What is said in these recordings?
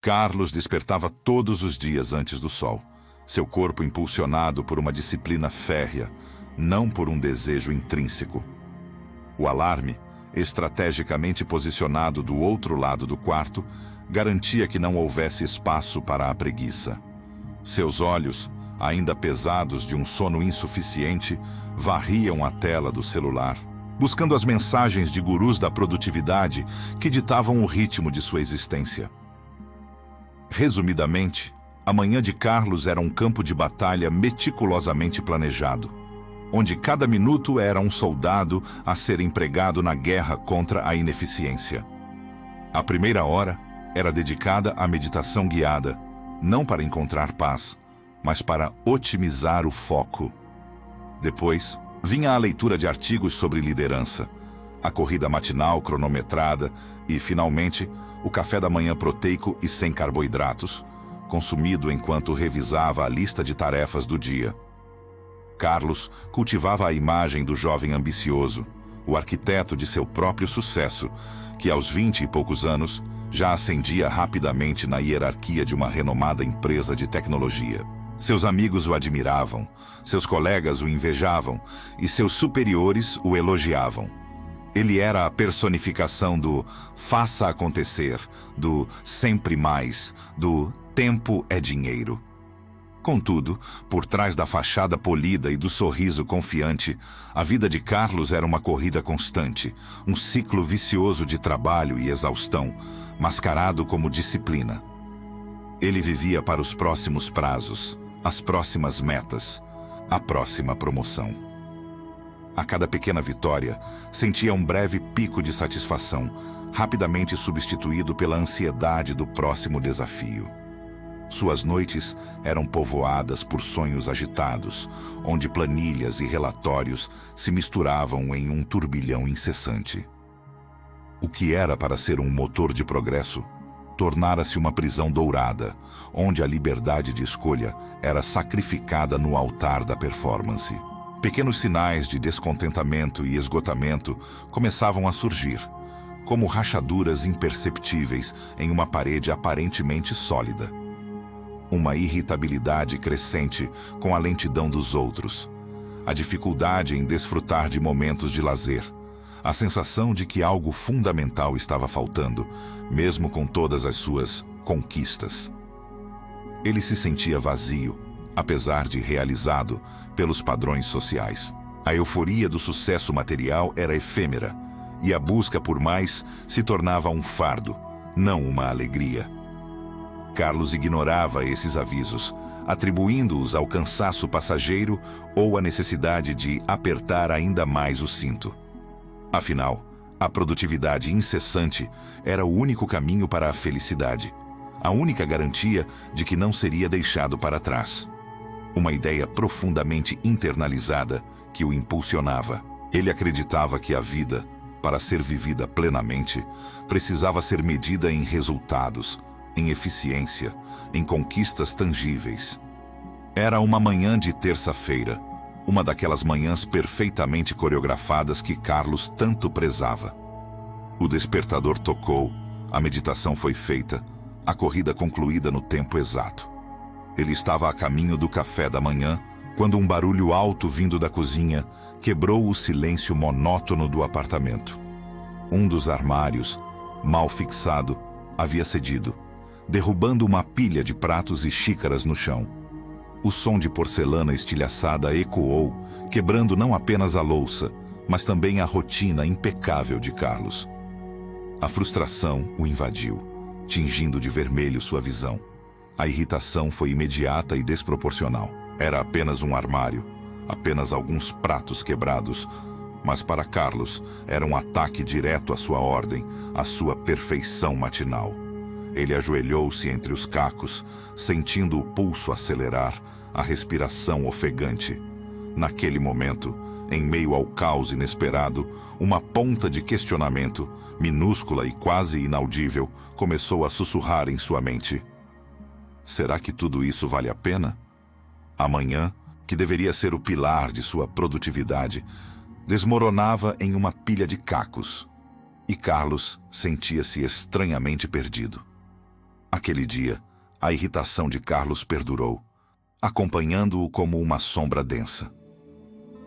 Carlos despertava todos os dias antes do sol, seu corpo impulsionado por uma disciplina férrea, não por um desejo intrínseco. O alarme, estrategicamente posicionado do outro lado do quarto, garantia que não houvesse espaço para a preguiça. Seus olhos, ainda pesados de um sono insuficiente, varriam a tela do celular, buscando as mensagens de gurus da produtividade que ditavam o ritmo de sua existência. Resumidamente, a manhã de Carlos era um campo de batalha meticulosamente planejado, onde cada minuto era um soldado a ser empregado na guerra contra a ineficiência. A primeira hora era dedicada à meditação guiada, não para encontrar paz, mas para otimizar o foco. Depois, vinha a leitura de artigos sobre liderança, a corrida matinal cronometrada e, finalmente, o café da manhã proteico e sem carboidratos, consumido enquanto revisava a lista de tarefas do dia. Carlos cultivava a imagem do jovem ambicioso, o arquiteto de seu próprio sucesso, que aos 20 e poucos anos já ascendia rapidamente na hierarquia de uma renomada empresa de tecnologia. Seus amigos o admiravam, seus colegas o invejavam e seus superiores o elogiavam. Ele era a personificação do faça acontecer, do sempre mais, do tempo é dinheiro. Contudo, por trás da fachada polida e do sorriso confiante, a vida de Carlos era uma corrida constante, um ciclo vicioso de trabalho e exaustão, mascarado como disciplina. Ele vivia para os próximos prazos, as próximas metas, a próxima promoção. A cada pequena vitória, sentia um breve pico de satisfação, rapidamente substituído pela ansiedade do próximo desafio. Suas noites eram povoadas por sonhos agitados, onde planilhas e relatórios se misturavam em um turbilhão incessante. O que era para ser um motor de progresso, tornara-se uma prisão dourada, onde a liberdade de escolha era sacrificada no altar da performance. Pequenos sinais de descontentamento e esgotamento começavam a surgir, como rachaduras imperceptíveis em uma parede aparentemente sólida. Uma irritabilidade crescente com a lentidão dos outros, a dificuldade em desfrutar de momentos de lazer, a sensação de que algo fundamental estava faltando, mesmo com todas as suas conquistas. Ele se sentia vazio, apesar de realizado pelos padrões sociais. A euforia do sucesso material era efêmera, e a busca por mais se tornava um fardo, não uma alegria. Carlos ignorava esses avisos, atribuindo-os ao cansaço passageiro ou à necessidade de apertar ainda mais o cinto. Afinal, a produtividade incessante era o único caminho para a felicidade, a única garantia de que não seria deixado para trás. Uma ideia profundamente internalizada que o impulsionava. Ele acreditava que a vida, para ser vivida plenamente, precisava ser medida em resultados, em eficiência, em conquistas tangíveis. Era uma manhã de terça-feira, uma daquelas manhãs perfeitamente coreografadas que Carlos tanto prezava. O despertador tocou, a meditação foi feita, a corrida concluída no tempo exato. Ele estava a caminho do café da manhã, quando um barulho alto vindo da cozinha quebrou o silêncio monótono do apartamento. Um dos armários, mal fixado, havia cedido, derrubando uma pilha de pratos e xícaras no chão. O som de porcelana estilhaçada ecoou, quebrando não apenas a louça, mas também a rotina impecável de Carlos. A frustração o invadiu, tingindo de vermelho sua visão. A irritação foi imediata e desproporcional. Era apenas um armário, apenas alguns pratos quebrados, mas para Carlos era um ataque direto à sua ordem, à sua perfeição matinal. Ele ajoelhou-se entre os cacos, sentindo o pulso acelerar, a respiração ofegante. Naquele momento, em meio ao caos inesperado, uma ponta de questionamento, minúscula e quase inaudível, começou a sussurrar em sua mente. Será que tudo isso vale a pena? Amanhã, que deveria ser o pilar de sua produtividade, desmoronava em uma pilha de cacos, e Carlos sentia-se estranhamente perdido. Aquele dia, a irritação de Carlos perdurou, acompanhando-o como uma sombra densa.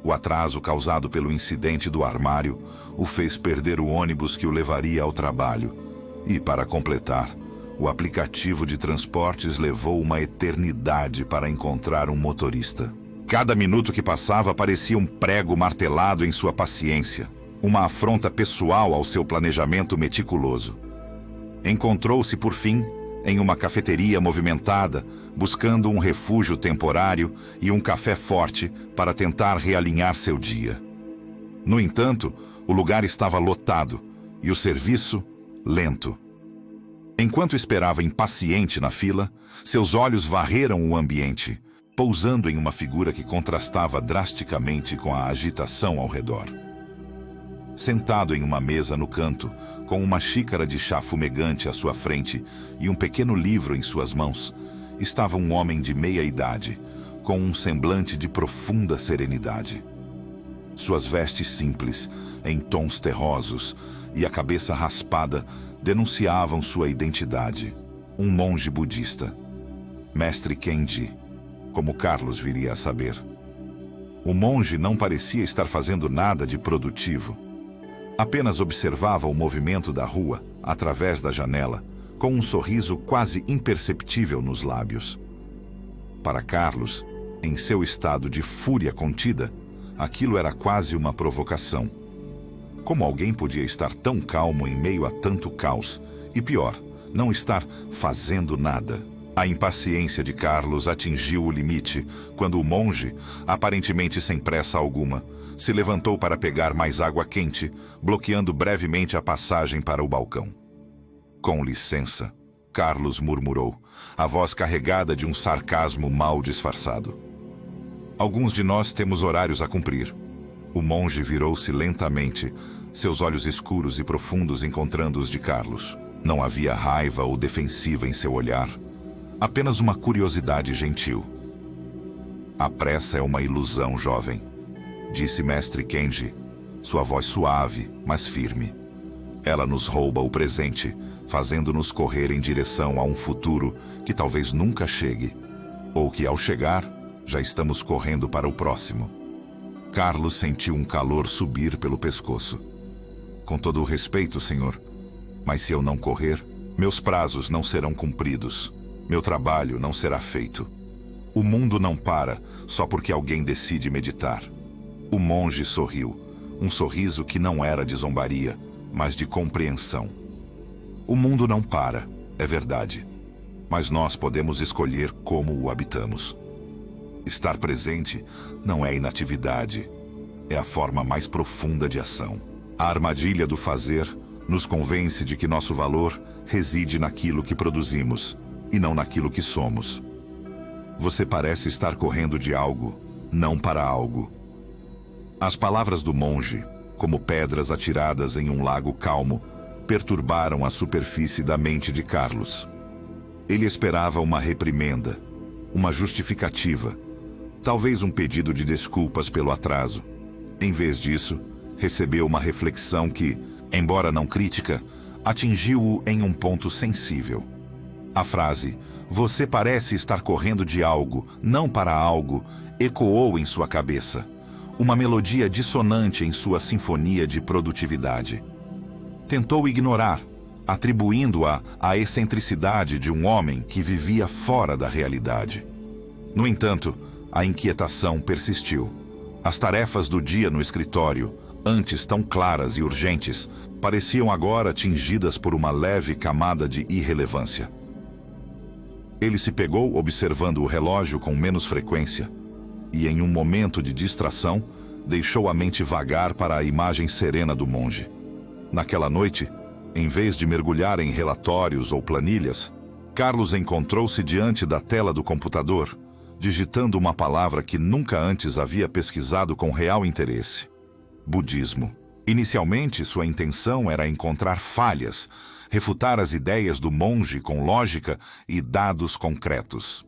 O atraso causado pelo incidente do armário o fez perder o ônibus que o levaria ao trabalho. E, para completar, o aplicativo de transportes levou uma eternidade para encontrar um motorista. Cada minuto que passava parecia um prego martelado em sua paciência, uma afronta pessoal ao seu planejamento meticuloso. Encontrou-se, por fim, em uma cafeteria movimentada, buscando um refúgio temporário e um café forte para tentar realinhar seu dia. No entanto, o lugar estava lotado e o serviço lento. Enquanto esperava impaciente na fila, seus olhos varreram o ambiente, pousando em uma figura que contrastava drasticamente com a agitação ao redor. Sentado em uma mesa no canto, com uma xícara de chá fumegante à sua frente e um pequeno livro em suas mãos, estava um homem de meia idade, com um semblante de profunda serenidade. Suas vestes simples, em tons terrosos, e a cabeça raspada denunciavam sua identidade: um monge budista. Mestre Kenji, como Carlos viria a saber. O monge não parecia estar fazendo nada de produtivo. Apenas observava o movimento da rua, através da janela, com um sorriso quase imperceptível nos lábios. Para Carlos, em seu estado de fúria contida, aquilo era quase uma provocação. Como alguém podia estar tão calmo em meio a tanto caos? E pior, não estar fazendo nada. A impaciência de Carlos atingiu o limite quando o monge, aparentemente sem pressa alguma, se levantou para pegar mais água quente, bloqueando brevemente a passagem para o balcão. Com licença, Carlos murmurou, a voz carregada de um sarcasmo mal disfarçado. Alguns de nós temos horários a cumprir. O monge virou-se lentamente, seus olhos escuros e profundos encontrando os de Carlos. Não havia raiva ou defensiva em seu olhar, apenas uma curiosidade gentil. A pressa é uma ilusão, jovem, disse Mestre Kenji, sua voz suave, mas firme. Ela nos rouba o presente, fazendo-nos correr em direção a um futuro que talvez nunca chegue, ou que, ao chegar, já estamos correndo para o próximo. Carlos sentiu um calor subir pelo pescoço. Com todo o respeito, senhor, mas se eu não correr, meus prazos não serão cumpridos. Meu trabalho não será feito. O mundo não para só porque alguém decide meditar. O monge sorriu, um sorriso que não era de zombaria, mas de compreensão. O mundo não para, é verdade, mas nós podemos escolher como o habitamos. Estar presente não é inatividade, é a forma mais profunda de ação. A armadilha do fazer nos convence de que nosso valor reside naquilo que produzimos e não naquilo que somos. Você parece estar correndo de algo, não para algo. As palavras do monge, como pedras atiradas em um lago calmo, perturbaram a superfície da mente de Carlos. Ele esperava uma reprimenda, uma justificativa, talvez um pedido de desculpas pelo atraso. Em vez disso, recebeu uma reflexão que, embora não crítica, atingiu-o em um ponto sensível. A frase, "Você parece estar correndo de algo, não para algo", ecoou em sua cabeça, uma melodia dissonante em sua sinfonia de produtividade. Tentou ignorar, atribuindo-a à excentricidade de um homem que vivia fora da realidade. No entanto, a inquietação persistiu. As tarefas do dia no escritório, antes tão claras e urgentes, pareciam agora tingidas por uma leve camada de irrelevância. Ele se pegou observando o relógio com menos frequência e, em um momento de distração, deixou a mente vagar para a imagem serena do monge. Naquela noite, em vez de mergulhar em relatórios ou planilhas, Carlos encontrou-se diante da tela do computador, digitando uma palavra que nunca antes havia pesquisado com real interesse: budismo. Inicialmente, sua intenção era encontrar falhas, refutar as ideias do monge com lógica e dados concretos.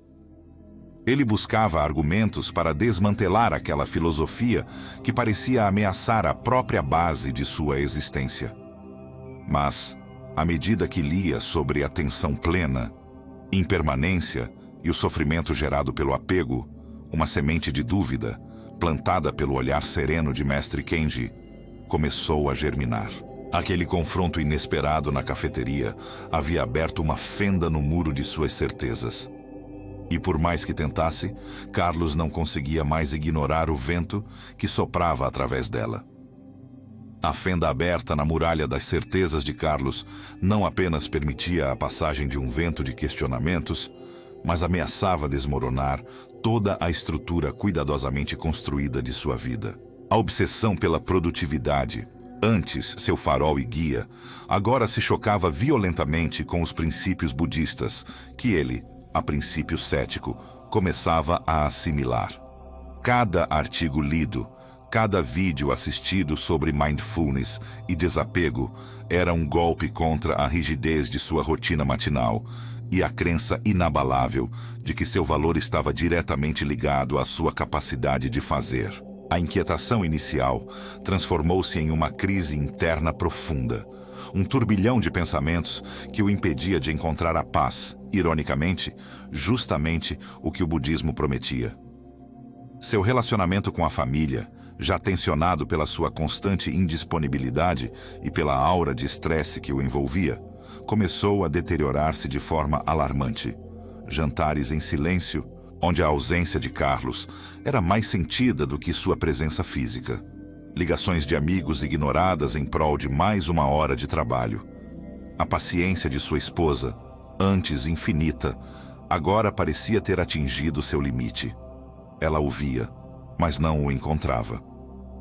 Ele buscava argumentos para desmantelar aquela filosofia que parecia ameaçar a própria base de sua existência. Mas, à medida que lia sobre atenção plena, Impermanência e o sofrimento gerado pelo apego, uma semente de dúvida, plantada pelo olhar sereno de Mestre Kenji, começou a germinar. Aquele confronto inesperado na cafeteria havia aberto uma fenda no muro de suas certezas. E por mais que tentasse, Carlos não conseguia mais ignorar o vento que soprava através dela. A fenda aberta na muralha das certezas de Carlos não apenas permitia a passagem de um vento de questionamentos, mas ameaçava desmoronar toda a estrutura cuidadosamente construída de sua vida. A obsessão pela produtividade, antes seu farol e guia, agora se chocava violentamente com os princípios budistas, que ele, a princípio cético, começava a assimilar. Cada artigo lido, cada vídeo assistido sobre mindfulness e desapego era um golpe contra a rigidez de sua rotina matinal e a crença inabalável de que seu valor estava diretamente ligado à sua capacidade de fazer. A inquietação inicial transformou-se em uma crise interna profunda, um turbilhão de pensamentos que o impedia de encontrar a paz, ironicamente, justamente o que o budismo prometia. Seu relacionamento com a família, já tensionado pela sua constante indisponibilidade e pela aura de estresse que o envolvia, começou a deteriorar-se de forma alarmante. Jantares em silêncio, onde a ausência de Carlos era mais sentida do que sua presença física. Ligações de amigos ignoradas em prol de mais uma hora de trabalho. A paciência de sua esposa, antes infinita, agora parecia ter atingido seu limite. Ela o via, mas não o encontrava.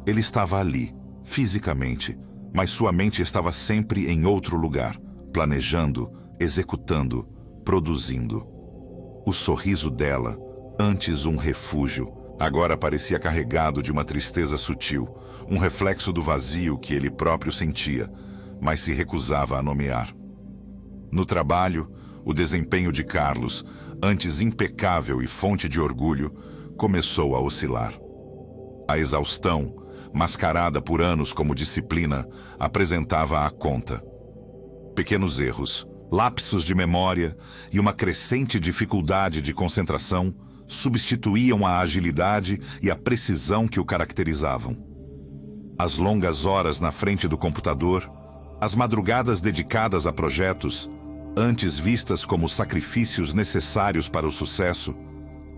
Ele estava ali, fisicamente, mas sua mente estava sempre em outro lugar, planejando, executando, produzindo. O sorriso dela, antes um refúgio, agora parecia carregado de uma tristeza sutil, um reflexo do vazio que ele próprio sentia, mas se recusava a nomear. No trabalho, o desempenho de Carlos, antes impecável e fonte de orgulho, começou a oscilar. A exaustão, mascarada por anos como disciplina, apresentava a conta. Pequenos erros, lapsos de memória e uma crescente dificuldade de concentração substituíam a agilidade e a precisão que o caracterizavam. As longas horas na frente do computador, as madrugadas dedicadas a projetos, antes vistas como sacrifícios necessários para o sucesso,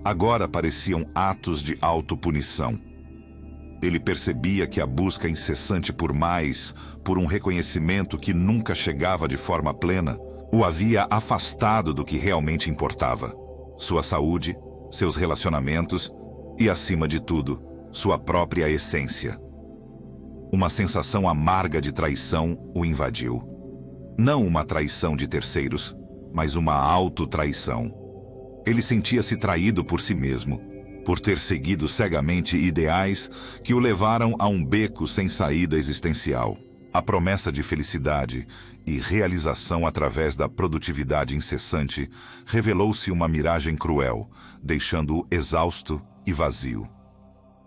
agora pareciam atos de autopunição. Ele percebia que a busca incessante por mais, por um reconhecimento que nunca chegava de forma plena, o havia afastado do que realmente importava: sua saúde, seus relacionamentos e, acima de tudo, sua própria essência. Uma sensação amarga de traição o invadiu. Não uma traição de terceiros, mas uma autotraição. Ele sentia-se traído por si mesmo, por ter seguido cegamente ideais que o levaram a um beco sem saída existencial. A promessa de felicidade e realização através da produtividade incessante revelou-se uma miragem cruel, deixando-o exausto e vazio.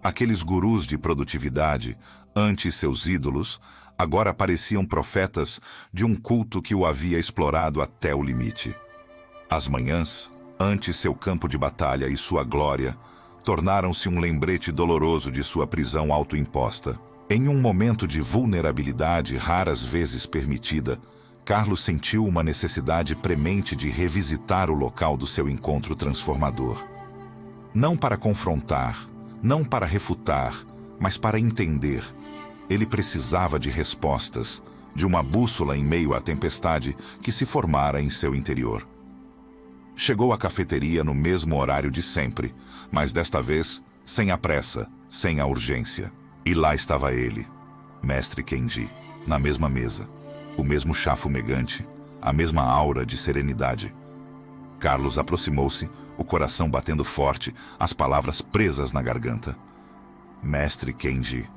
Aqueles gurus de produtividade, antes seus ídolos, agora pareciam profetas de um culto que o havia explorado até o limite. As manhãs, antes seu campo de batalha e sua glória, tornaram-se um lembrete doloroso de sua prisão autoimposta. Em um momento de vulnerabilidade raras vezes permitida, Carlos sentiu uma necessidade premente de revisitar o local do seu encontro transformador. Não para confrontar, não para refutar, mas para entender. Ele precisava de respostas, de uma bússola em meio à tempestade que se formara em seu interior. Chegou à cafeteria no mesmo horário de sempre, mas desta vez sem a pressa, sem a urgência. E lá estava ele, Mestre Kenji, na mesma mesa, o mesmo chá fumegante, a mesma aura de serenidade. Carlos aproximou-se, o coração batendo forte, as palavras presas na garganta. Mestre Kenji,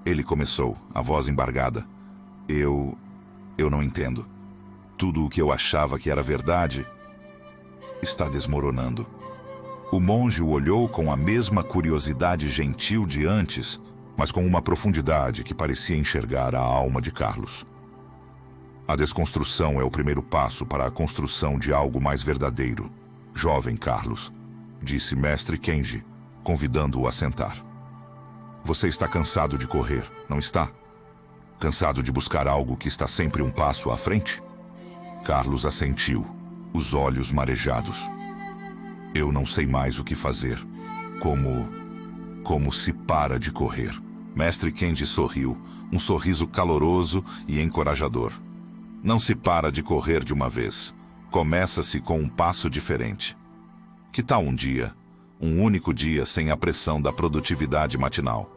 ele começou, a voz embargada. Eu não entendo. Tudo o que eu achava que era verdade está desmoronando. O monge o olhou com a mesma curiosidade gentil de antes, mas com uma profundidade que parecia enxergar a alma de Carlos. A desconstrução é o primeiro passo para a construção de algo mais verdadeiro, Jovem Carlos, disse Mestre Kenji, convidando-o a sentar. Você está cansado de correr, não está? Cansado de buscar algo que está sempre um passo à frente? Carlos assentiu, os olhos marejados. Eu não sei mais o que fazer. Como se para de correr? Mestre Kenji sorriu, um sorriso caloroso e encorajador. Não se para de correr de uma vez. Começa-se com um passo diferente. Que tal um dia, um único dia sem a pressão da produtividade matinal?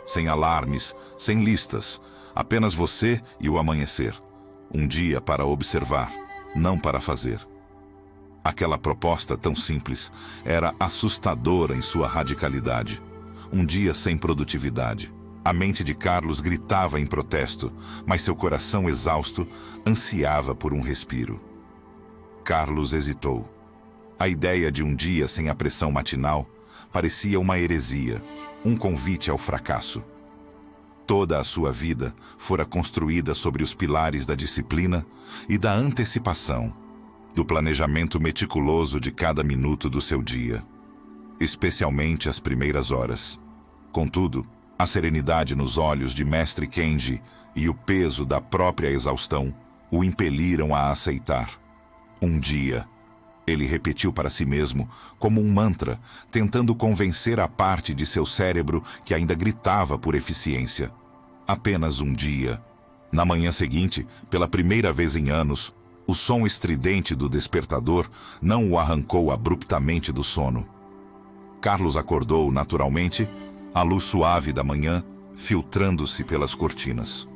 Sem alarmes, sem listas, apenas você e o amanhecer. Um dia para observar, não para fazer. Aquela proposta tão simples era assustadora em sua radicalidade. Um dia sem produtividade. A mente de Carlos gritava em protesto, mas seu coração exausto ansiava por um respiro. Carlos hesitou. A ideia de um dia sem a pressão matinal parecia uma heresia, um convite ao fracasso. Toda a sua vida fora construída sobre os pilares da disciplina e da antecipação, do planejamento meticuloso de cada minuto do seu dia, especialmente as primeiras horas. Contudo, a serenidade nos olhos de Mestre Kenji e o peso da própria exaustão o impeliram a aceitar. Um dia, ele repetiu para si mesmo, como um mantra, tentando convencer a parte de seu cérebro que ainda gritava por eficiência. Apenas um dia. Na manhã seguinte, pela primeira vez em anos, o som estridente do despertador não o arrancou abruptamente do sono. Carlos acordou naturalmente, a luz suave da manhã filtrando-se pelas cortinas.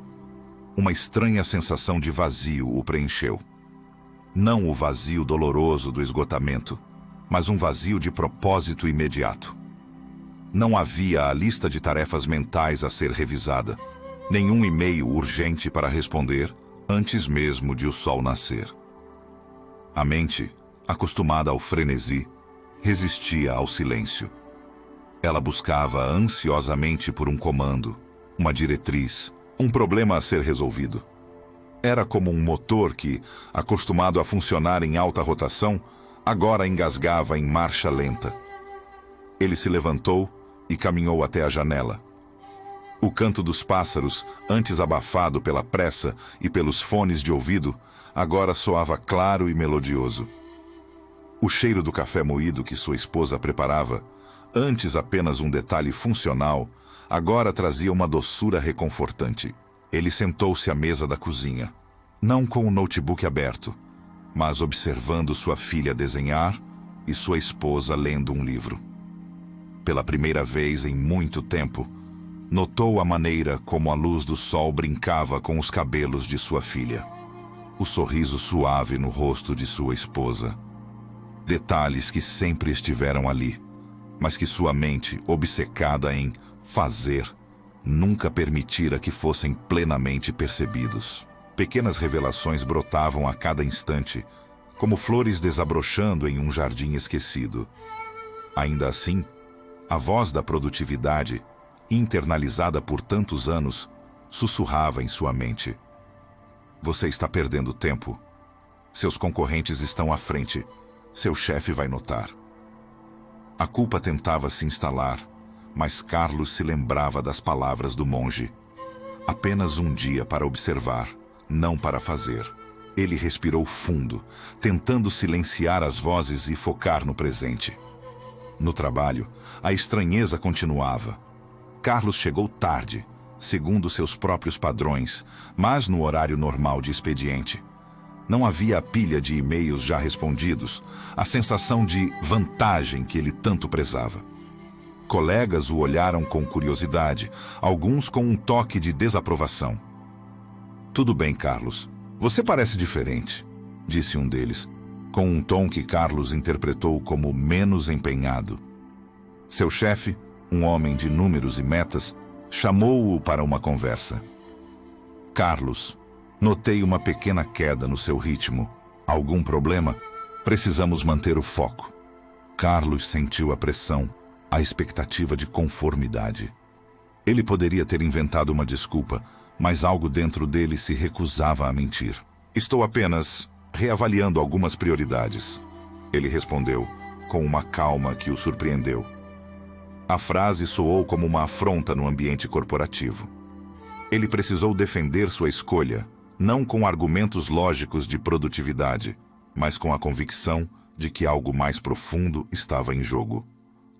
Uma estranha sensação de vazio o preencheu. Não o vazio doloroso do esgotamento, mas um vazio de propósito imediato. Não havia a lista de tarefas mentais a ser revisada, nenhum e-mail urgente para responder antes mesmo de o sol nascer. A mente, acostumada ao frenesi, resistia ao silêncio. Ela buscava ansiosamente por um comando, uma diretriz, um problema a ser resolvido. Era como um motor que, acostumado a funcionar em alta rotação, agora engasgava em marcha lenta. Ele se levantou e caminhou até a janela. O canto dos pássaros, antes abafado pela pressa e pelos fones de ouvido, agora soava claro e melodioso. O cheiro do café moído que sua esposa preparava, antes apenas um detalhe funcional, agora trazia uma doçura reconfortante. Ele sentou-se à mesa da cozinha, não com o notebook aberto, mas observando sua filha desenhar e sua esposa lendo um livro. Pela primeira vez em muito tempo, notou a maneira como a luz do sol brincava com os cabelos de sua filha. O sorriso suave no rosto de sua esposa. Detalhes que sempre estiveram ali, mas que sua mente, obcecada em fazer, nunca permitira que fossem plenamente percebidos. Pequenas revelações brotavam a cada instante, como flores desabrochando em um jardim esquecido. Ainda assim, a voz da produtividade, internalizada por tantos anos, sussurrava em sua mente. Você está perdendo tempo. Seus concorrentes estão à frente. Seu chefe vai notar. A culpa tentava se instalar, mas Carlos se lembrava das palavras do monge. Apenas um dia para observar, não para fazer. Ele respirou fundo, tentando silenciar as vozes e focar no presente. No trabalho, a estranheza continuava. Carlos chegou tarde, segundo seus próprios padrões, mas no horário normal de expediente. Não havia a pilha de e-mails já respondidos, a sensação de vantagem que ele tanto prezava. Colegas o olharam com curiosidade, alguns com um toque de desaprovação. Tudo bem, Carlos. Você parece diferente, disse um deles, com um tom que Carlos interpretou como menos empenhado. Seu chefe, um homem de números e metas, chamou-o para uma conversa. Carlos, notei uma pequena queda no seu ritmo. Algum problema? Precisamos manter o foco. Carlos sentiu a pressão, a expectativa de conformidade. Ele poderia ter inventado uma desculpa, mas algo dentro dele se recusava a mentir. Estou apenas reavaliando algumas prioridades. Ele respondeu, com uma calma que o surpreendeu. A frase soou como uma afronta no ambiente corporativo. Ele precisou defender sua escolha, não com argumentos lógicos de produtividade, mas com a convicção de que algo mais profundo estava em jogo.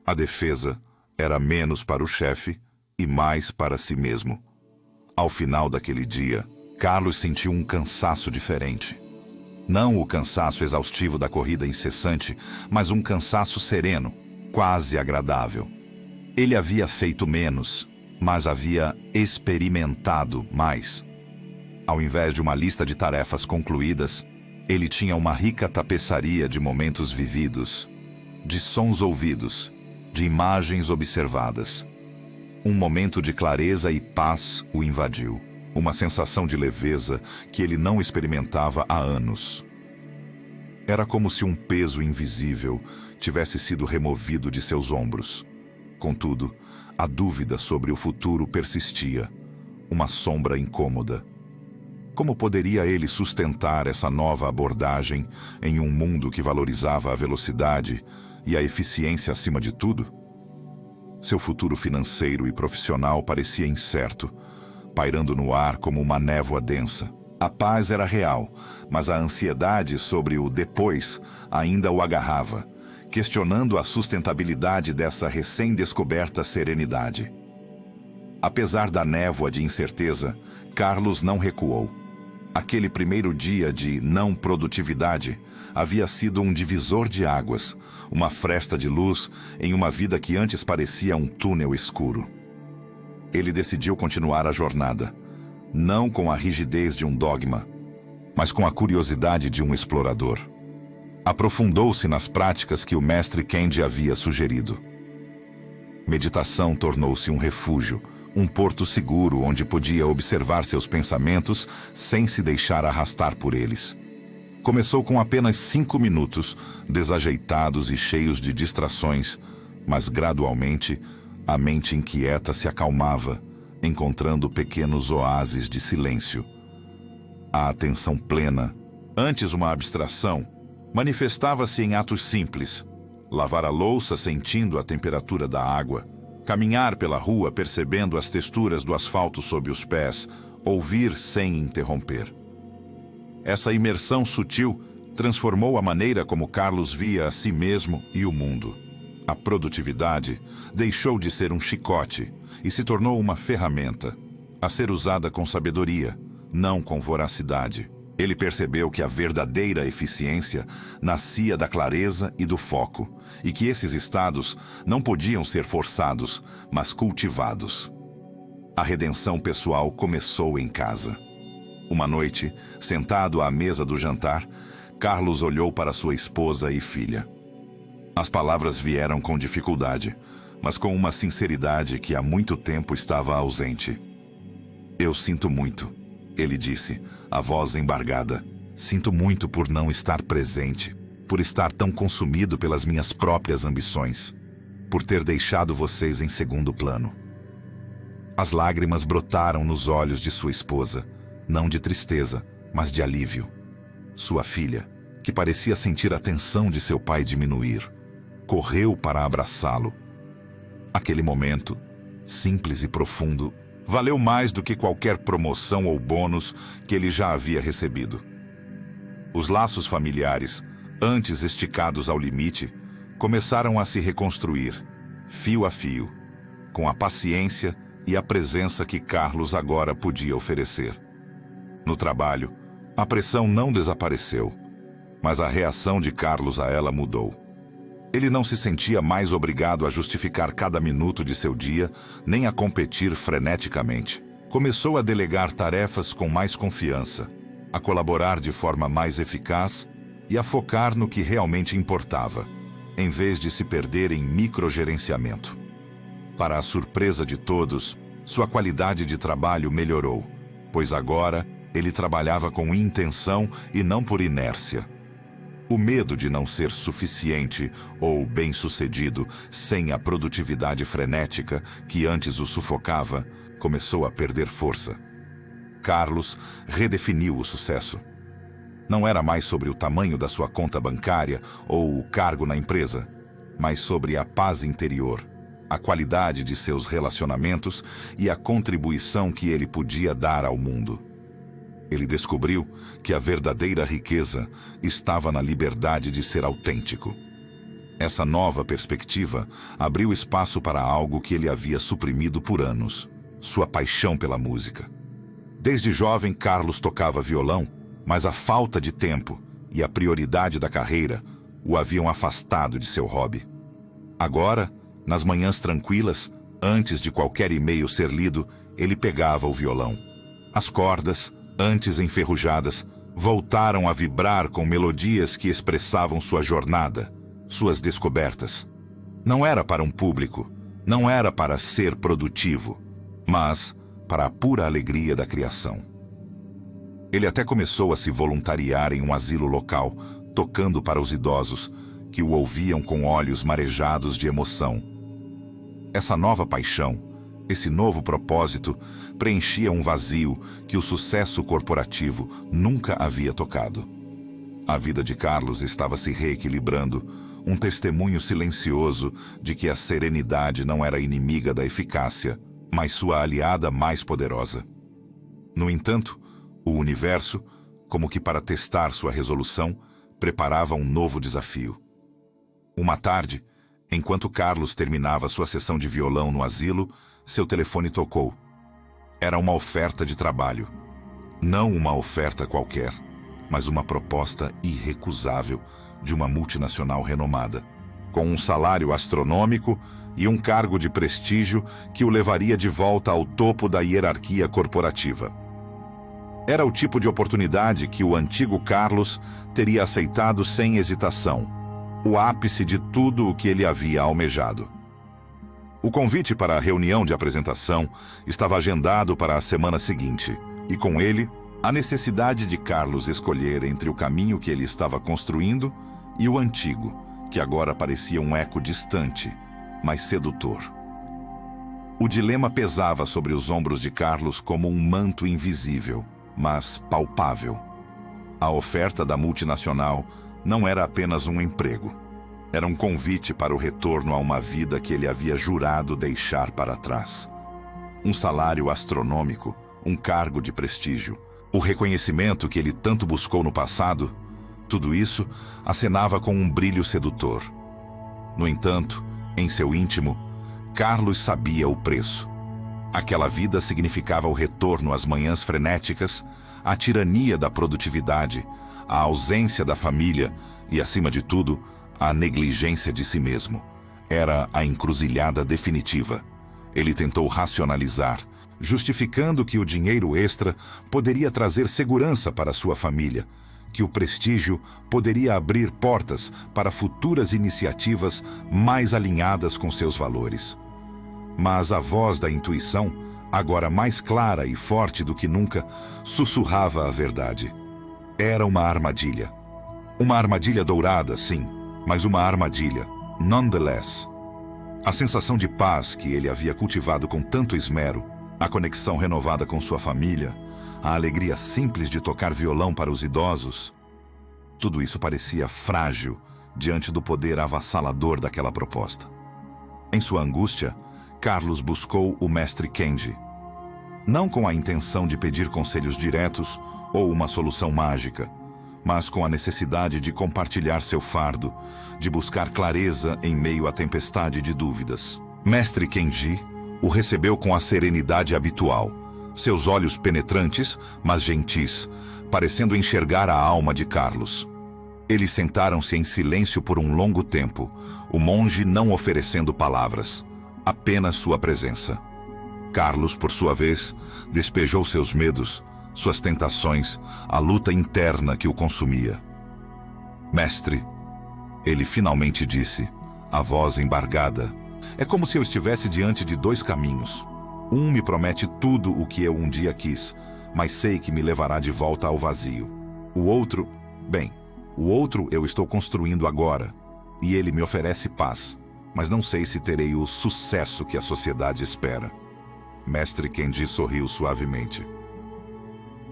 A defesa era menos para o chefe e mais para si mesmo. Ao final daquele dia, Carlos sentiu um cansaço diferente. Não o cansaço exaustivo da corrida incessante, mas um cansaço sereno, quase agradável. Ele havia feito menos, mas havia experimentado mais. Ao invés de uma lista de tarefas concluídas, ele tinha uma rica tapeçaria de momentos vividos, de sons ouvidos, de imagens observadas. Um momento de clareza e paz o invadiu. Uma sensação de leveza que ele não experimentava há anos. Era como se um peso invisível tivesse sido removido de seus ombros. Contudo, a dúvida sobre o futuro persistia, uma sombra incômoda. Como poderia ele sustentar essa nova abordagem em um mundo que valorizava a velocidade e a eficiência acima de tudo? Seu futuro financeiro e profissional parecia incerto, pairando no ar como uma névoa densa. A paz era real, mas a ansiedade sobre o depois ainda o agarrava, questionando a sustentabilidade dessa recém-descoberta serenidade. Apesar da névoa de incerteza, Carlos não recuou. Aquele primeiro dia de não produtividade havia sido um divisor de águas, uma fresta de luz em uma vida que antes parecia um túnel escuro. Ele decidiu continuar a jornada, não com a rigidez de um dogma, mas com a curiosidade de um explorador. Aprofundou-se nas práticas que o mestre Kendi havia sugerido. Meditação tornou-se um refúgio, um porto seguro onde podia observar seus pensamentos sem se deixar arrastar por eles. Começou com apenas 5 minutos, desajeitados e cheios de distrações, mas gradualmente a mente inquieta se acalmava, encontrando pequenos oásis de silêncio. A atenção plena, antes uma abstração, manifestava-se em atos simples: lavar a louça sentindo a temperatura da água, caminhar pela rua percebendo as texturas do asfalto sob os pés, ouvir sem interromper. Essa imersão sutil transformou a maneira como Carlos via a si mesmo e o mundo. A produtividade deixou de ser um chicote e se tornou uma ferramenta, a ser usada com sabedoria, não com voracidade. Ele percebeu que a verdadeira eficiência nascia da clareza e do foco, e que esses estados não podiam ser forçados, mas cultivados. A redenção pessoal começou em casa. Uma noite, sentado à mesa do jantar, Carlos olhou para sua esposa e filha. As palavras vieram com dificuldade, mas com uma sinceridade que há muito tempo estava ausente. "Eu sinto muito", ele disse, a voz embargada. "Sinto muito por não estar presente, por estar tão consumido pelas minhas próprias ambições, por ter deixado vocês em segundo plano." As lágrimas brotaram nos olhos de sua esposa, não de tristeza, mas de alívio. Sua filha, que parecia sentir a tensão de seu pai diminuir, correu para abraçá-lo. Aquele momento, simples e profundo, valeu mais do que qualquer promoção ou bônus que ele já havia recebido. Os laços familiares, antes esticados ao limite, começaram a se reconstruir, fio a fio, com a paciência e a presença que Carlos agora podia oferecer. No trabalho, a pressão não desapareceu, mas a reação de Carlos a ela mudou. Ele não se sentia mais obrigado a justificar cada minuto de seu dia, nem a competir freneticamente. Começou a delegar tarefas com mais confiança, a colaborar de forma mais eficaz e a focar no que realmente importava, em vez de se perder em microgerenciamento. Para a surpresa de todos, sua qualidade de trabalho melhorou, pois agora ele trabalhava com intenção e não por inércia. O medo de não ser suficiente ou bem-sucedido sem a produtividade frenética que antes o sufocava, começou a perder força. Carlos redefiniu o sucesso. Não era mais sobre o tamanho da sua conta bancária ou o cargo na empresa, mas sobre a paz interior, a qualidade de seus relacionamentos e a contribuição que ele podia dar ao mundo. Ele descobriu que a verdadeira riqueza estava na liberdade de ser autêntico. Essa nova perspectiva abriu espaço para algo que ele havia suprimido por anos: sua paixão pela música. Desde jovem, Carlos tocava violão, mas a falta de tempo e a prioridade da carreira o haviam afastado de seu hobby. Agora, nas manhãs tranquilas, antes de qualquer e-mail ser lido, ele pegava o violão. As cordas, antes enferrujadas, voltaram a vibrar com melodias que expressavam sua jornada, suas descobertas. Não era para um público, não era para ser produtivo, mas para a pura alegria da criação. Ele até começou a se voluntariar em um asilo local, tocando para os idosos, que o ouviam com olhos marejados de emoção. Essa nova paixão, esse novo propósito, preenchia um vazio que o sucesso corporativo nunca havia tocado. A vida de Carlos estava se reequilibrando, um testemunho silencioso de que a serenidade não era inimiga da eficácia, mas sua aliada mais poderosa. No entanto, o universo, como que para testar sua resolução, preparava um novo desafio. Uma tarde, enquanto Carlos terminava sua sessão de violão no asilo, seu telefone tocou. Era uma oferta de trabalho. Não uma oferta qualquer, mas uma proposta irrecusável de uma multinacional renomada, com um salário astronômico e um cargo de prestígio que o levaria de volta ao topo da hierarquia corporativa. Era o tipo de oportunidade que o antigo Carlos teria aceitado sem hesitação, o ápice de tudo o que ele havia almejado. O convite para a reunião de apresentação estava agendado para a semana seguinte, e com ele, a necessidade de Carlos escolher entre o caminho que ele estava construindo e o antigo, que agora parecia um eco distante, mas sedutor. O dilema pesava sobre os ombros de Carlos como um manto invisível, mas palpável. A oferta da multinacional não era apenas um emprego. Era um convite para o retorno a uma vida que ele havia jurado deixar para trás. Um salário astronômico, um cargo de prestígio, o reconhecimento que ele tanto buscou no passado, tudo isso acenava com um brilho sedutor. No entanto, em seu íntimo, Carlos sabia o preço. Aquela vida significava o retorno às manhãs frenéticas, à tirania da produtividade, à ausência da família e, acima de tudo, à negligência de si mesmo. Era a encruzilhada definitiva. Ele tentou racionalizar, justificando que o dinheiro extra poderia trazer segurança para sua família, que o prestígio poderia abrir portas para futuras iniciativas mais alinhadas com seus valores. Mas a voz da intuição, agora mais clara e forte do que nunca, sussurrava a verdade. Era uma armadilha. Uma armadilha dourada, sim, mas uma armadilha, nonetheless. A sensação de paz que ele havia cultivado com tanto esmero, a conexão renovada com sua família, a alegria simples de tocar violão para os idosos, tudo isso parecia frágil diante do poder avassalador daquela proposta. Em sua angústia, Carlos buscou o mestre Kendi. Não com a intenção de pedir conselhos diretos ou uma solução mágica, mas com a necessidade de compartilhar seu fardo, de buscar clareza em meio à tempestade de dúvidas. Mestre Kendi o recebeu com a serenidade habitual, seus olhos penetrantes, mas gentis, parecendo enxergar a alma de Carlos. Eles sentaram-se em silêncio por um longo tempo, o monge não oferecendo palavras, apenas sua presença. Carlos, por sua vez, despejou seus medos, suas tentações, a luta interna que o consumia. Mestre, ele finalmente disse, a voz embargada, é como se eu estivesse diante de dois caminhos. Um me promete tudo o que eu um dia quis, mas sei que me levará de volta ao vazio. O outro eu estou construindo agora, e ele me oferece paz, mas não sei se terei o sucesso que a sociedade espera. Mestre Kendi sorriu suavemente.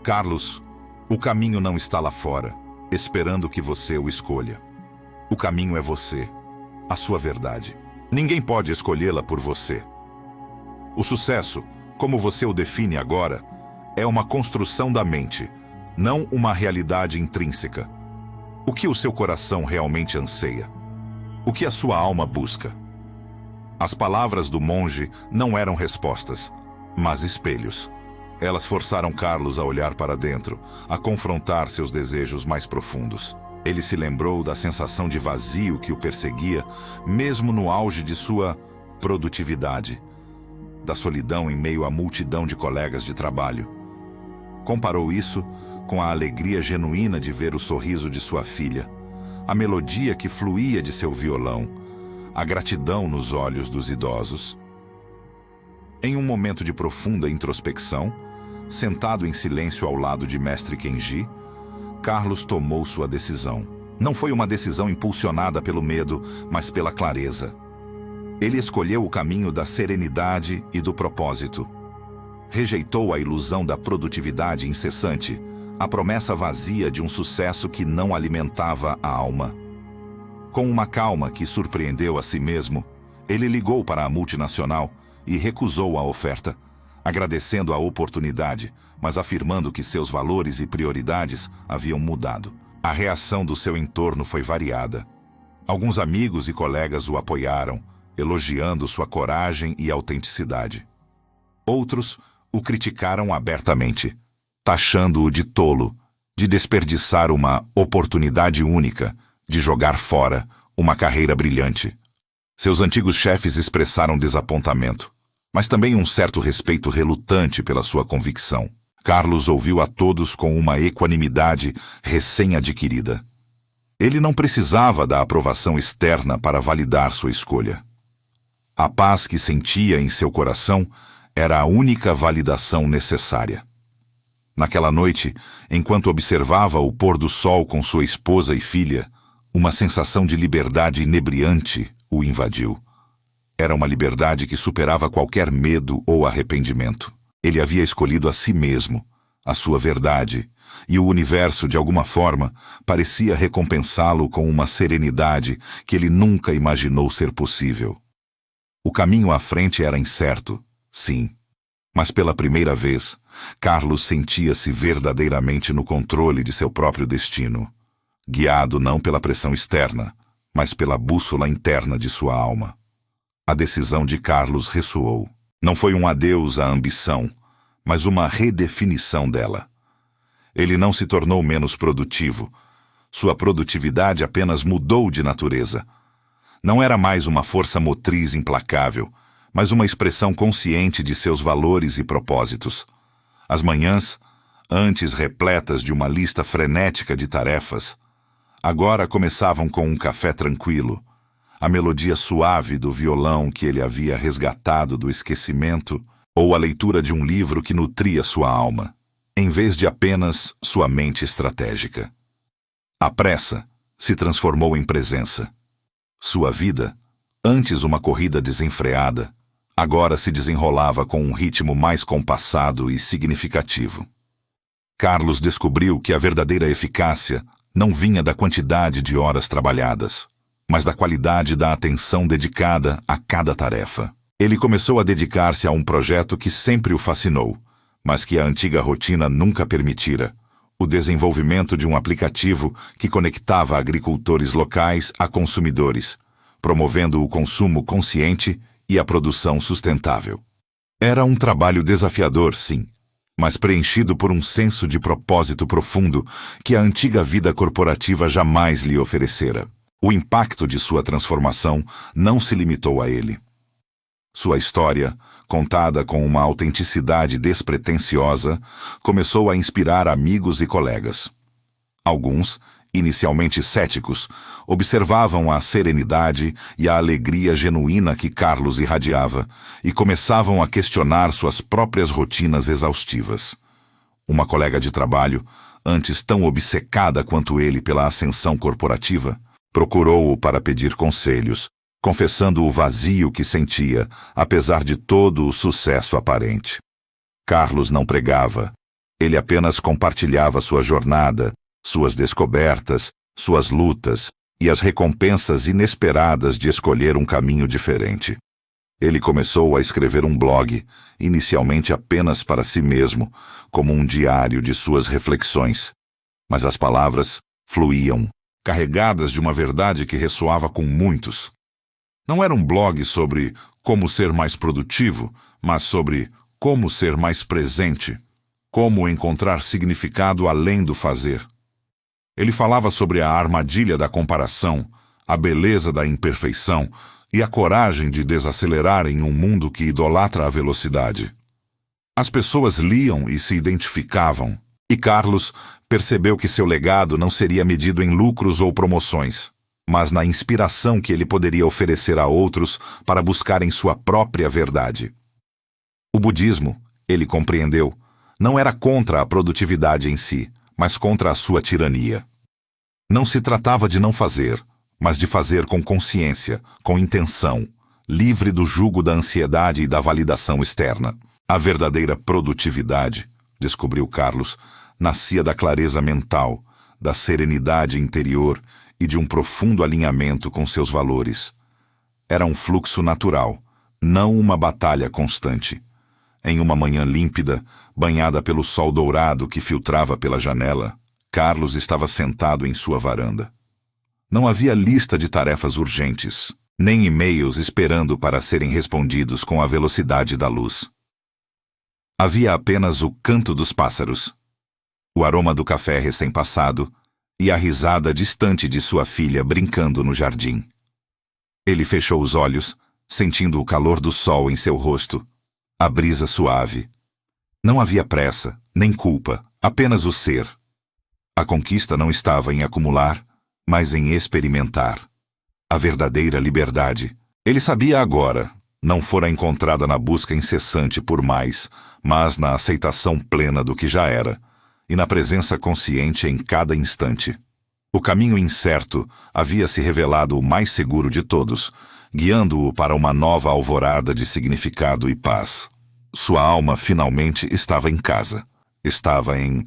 Carlos, o caminho não está lá fora. esperando que você o escolha. O caminho é você, a sua verdade. Ninguém pode escolhê-la por você. O sucesso, como você o define agora, é uma construção da mente, não uma realidade intrínseca. O que o seu coração realmente anseia? O que a sua alma busca? As palavras do monge não eram respostas, mas espelhos. Elas forçaram Carlos a olhar para dentro, a confrontar seus desejos mais profundos. Ele se lembrou da sensação de vazio que o perseguia, mesmo no auge de sua produtividade, da solidão em meio à multidão de colegas de trabalho. Comparou isso com a alegria genuína de ver o sorriso de sua filha, a melodia que fluía de seu violão, a gratidão nos olhos dos idosos. Em um momento de profunda introspecção, sentado em silêncio ao lado de Mestre Kenji, Carlos tomou sua decisão. Não foi uma decisão impulsionada pelo medo, mas pela clareza. Ele escolheu o caminho da serenidade e do propósito. Rejeitou a ilusão da produtividade incessante, a promessa vazia de um sucesso que não alimentava a alma. Com uma calma que surpreendeu a si mesmo, ele ligou para a multinacional e recusou a oferta, agradecendo a oportunidade, mas afirmando que seus valores e prioridades haviam mudado. A reação do seu entorno foi variada. Alguns amigos e colegas o apoiaram, elogiando sua coragem e autenticidade. Outros o criticaram abertamente, taxando-o de tolo, de desperdiçar uma oportunidade única, de jogar fora uma carreira brilhante. Seus antigos chefes expressaram desapontamento, mas também um certo respeito relutante pela sua convicção. Carlos ouviu a todos com uma equanimidade recém-adquirida. Ele não precisava da aprovação externa para validar sua escolha. A paz que sentia em seu coração era a única validação necessária. Naquela noite, enquanto observava o pôr do sol com sua esposa e filha, uma sensação de liberdade inebriante o invadiu. Era uma liberdade que superava qualquer medo ou arrependimento. Ele havia escolhido a si mesmo, a sua verdade, e o universo, de alguma forma, parecia recompensá-lo com uma serenidade que ele nunca imaginou ser possível. O caminho à frente era incerto, sim, mas pela primeira vez, Carlos sentia-se verdadeiramente no controle de seu próprio destino, guiado não pela pressão externa, mas pela bússola interna de sua alma. A decisão de Carlos ressoou. Não foi um adeus à ambição, mas uma redefinição dela. Ele não se tornou menos produtivo. Sua produtividade apenas mudou de natureza. Não era mais uma força motriz implacável, mas uma expressão consciente de seus valores e propósitos. As manhãs, antes repletas de uma lista frenética de tarefas, agora começavam com um café tranquilo, a melodia suave do violão que ele havia resgatado do esquecimento, ou a leitura de um livro que nutria sua alma, em vez de apenas sua mente estratégica. A pressa se transformou em presença. Sua vida, antes uma corrida desenfreada, agora se desenrolava com um ritmo mais compassado e significativo. Carlos descobriu que a verdadeira eficácia não vinha da quantidade de horas trabalhadas, mas da qualidade da atenção dedicada a cada tarefa. Ele começou a dedicar-se a um projeto que sempre o fascinou, mas que a antiga rotina nunca permitira: o desenvolvimento de um aplicativo que conectava agricultores locais a consumidores, promovendo o consumo consciente e a produção sustentável. Era um trabalho desafiador, sim, mas preenchido por um senso de propósito profundo que a antiga vida corporativa jamais lhe oferecera. O impacto de sua transformação não se limitou a ele. Sua história, contada com uma autenticidade despretensiosa, começou a inspirar amigos e colegas. Alguns, inicialmente céticos, observavam a serenidade e a alegria genuína que Carlos irradiava e começavam a questionar suas próprias rotinas exaustivas. Uma colega de trabalho, antes tão obcecada quanto ele pela ascensão corporativa, procurou-o para pedir conselhos, confessando o vazio que sentia, apesar de todo o sucesso aparente. Carlos não pregava. Ele apenas compartilhava sua jornada, suas descobertas, suas lutas e as recompensas inesperadas de escolher um caminho diferente. Ele começou a escrever um blog, inicialmente apenas para si mesmo, como um diário de suas reflexões. Mas as palavras fluíam, carregadas de uma verdade que ressoava com muitos. Não era um blog sobre como ser mais produtivo, mas sobre como ser mais presente, como encontrar significado além do fazer. Ele falava sobre a armadilha da comparação, a beleza da imperfeição e a coragem de desacelerar em um mundo que idolatra a velocidade. As pessoas liam e se identificavam, e Carlos percebeu que seu legado não seria medido em lucros ou promoções, mas na inspiração que ele poderia oferecer a outros para buscarem sua própria verdade. O budismo, ele compreendeu, não era contra a produtividade em si, mas contra a sua tirania. Não se tratava de não fazer, mas de fazer com consciência, com intenção, livre do jugo da ansiedade e da validação externa. A verdadeira produtividade, descobriu Carlos, nascia da clareza mental, da serenidade interior e de um profundo alinhamento com seus valores. Era um fluxo natural, não uma batalha constante. Em uma manhã límpida, banhada pelo sol dourado que filtrava pela janela, Carlos estava sentado em sua varanda. Não havia lista de tarefas urgentes, nem e-mails esperando para serem respondidos com a velocidade da luz. Havia apenas o canto dos pássaros, o aroma do café recém-passado e a risada distante de sua filha brincando no jardim. Ele fechou os olhos, sentindo o calor do sol em seu rosto, a brisa suave. Não havia pressa, nem culpa, apenas o ser. A conquista não estava em acumular, mas em experimentar. A verdadeira liberdade, ele sabia agora, não fora encontrada na busca incessante por mais, mas na aceitação plena do que já era, e na presença consciente em cada instante. O caminho incerto havia se revelado o mais seguro de todos, guiando-o para uma nova alvorada de significado e paz. Sua alma finalmente estava em casa. Estava em